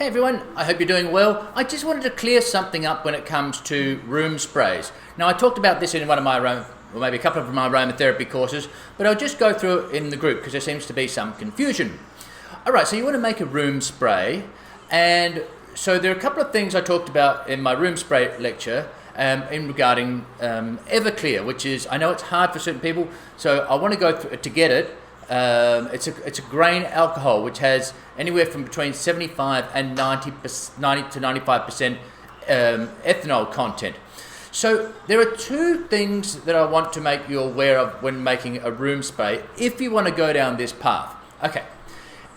Hey everyone, I hope you're doing well. I just wanted to clear something up when it comes to room sprays. Now I talked about this in one of my or maybe a couple of my aromatherapy courses, but I'll just go through it in the group because there seems to be some confusion. Alright, so you want to make a room spray, and so there are a couple of things I talked about in my room spray lecture in regarding Everclear, which is, I know it's hard for certain people, so I want to go through to get it. It's a grain alcohol which has anywhere from between 75 and 90 to 95% ethanol content. So there are two things that I want to make you aware of when making a room spray if you want to go down this path. Okay,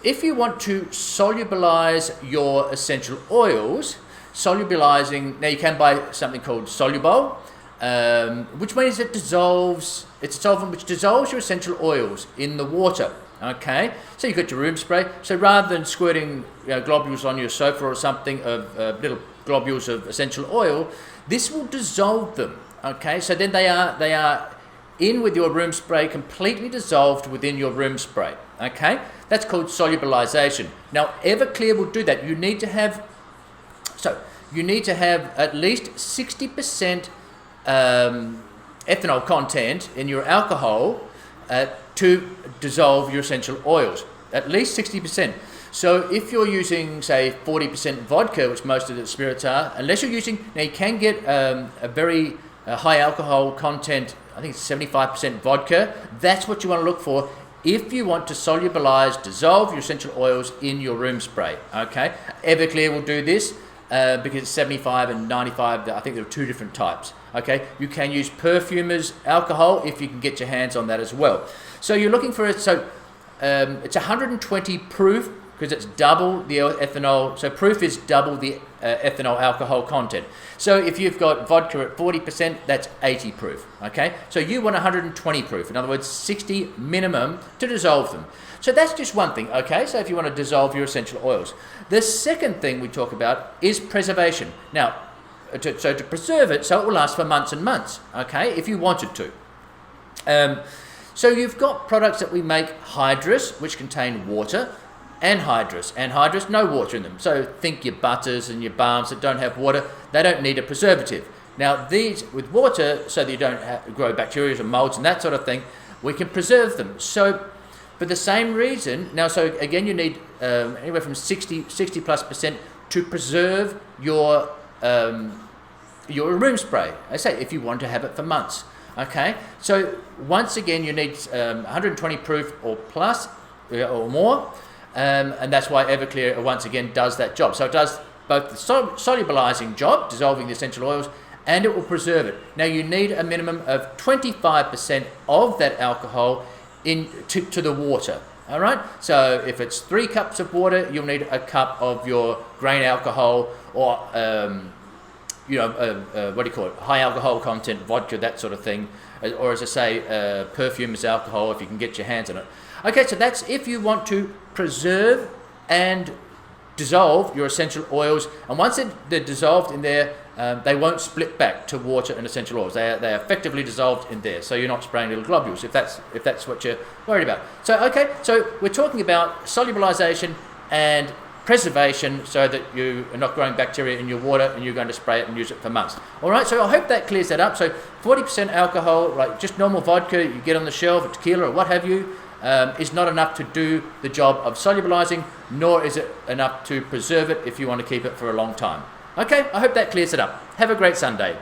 if you want to solubilize your essential oils, solubilizing, now you can buy something called Solubilization, which means it dissolves, it's a solvent which dissolves your essential oils in the water. Okay, so you've got your room spray, so rather than squirting globules on your sofa or something of little globules of essential oil, this will dissolve them. Okay, so then they are in with your room spray, completely dissolved within your room spray. Okay, that's called solubilization. Now Everclear will do that. You need to have at least 60% ethanol content in your alcohol to dissolve your essential oils, at least 60%. So if you're using, say, 40% vodka, which most of the spirits are, unless you're using, now you can get a very high alcohol content, I think it's 75% vodka, that's what you want to look for if you want to solubilize, dissolve your essential oils in your room spray. Okay, Everclear will do this. Because it's 75 and 95, I think there are two different types. Okay, you can use perfumer's alcohol if you can get your hands on that as well. So you're looking for it. So it's 120 proof because it's double the ethanol. So proof is double the ethanol alcohol content. So if you've got vodka at 40%, that's 80 proof. Okay, so you want 120 proof. In other words, 60 minimum to dissolve them. So that's just one thing, okay? So if you want to dissolve your essential oils. The second thing we talk about is preservation. Now, to preserve it so it will last for months and months, okay, if you wanted to. So you've got products that we make hydrous, which contain water, and hydrous, no water in them. So think your butters and your balms that don't have water, they don't need a preservative. Now these with water, so that you don't grow bacteria or molds and that sort of thing, we can preserve them. So for the same reason, now so again you need anywhere from 60+% to preserve your room spray. I say if you want to have it for months. Okay, so once again you need 120 proof or plus or more, and that's why Everclear once again does that job. So it does both the solubilizing job, dissolving the essential oils, and it will preserve it. Now you need a minimum of 25% of that alcohol to the water. All right, so if it's 3 cups of water, you'll need a cup of your grain alcohol or what do you call it, high alcohol content vodka, that sort of thing, or as I say, perfumer's alcohol if you can get your hands on it. Okay, so that's if you want to preserve and dissolve your essential oils, and once they're dissolved in there, they won't split back to water and essential oils. They are effectively dissolved in there, so you're not spraying little globules if that's what you're worried about. So okay, so we're talking about solubilization and preservation so that you are not growing bacteria in your water and you're going to spray it and use it for months. All right, so I hope that clears that up. So 40% alcohol, like just normal vodka you get on the shelf, or tequila or what have you, is not enough to do the job of solubilizing, nor is it enough to preserve it if you want to keep it for a long time. Okay, I hope that clears it up. Have a great Sunday.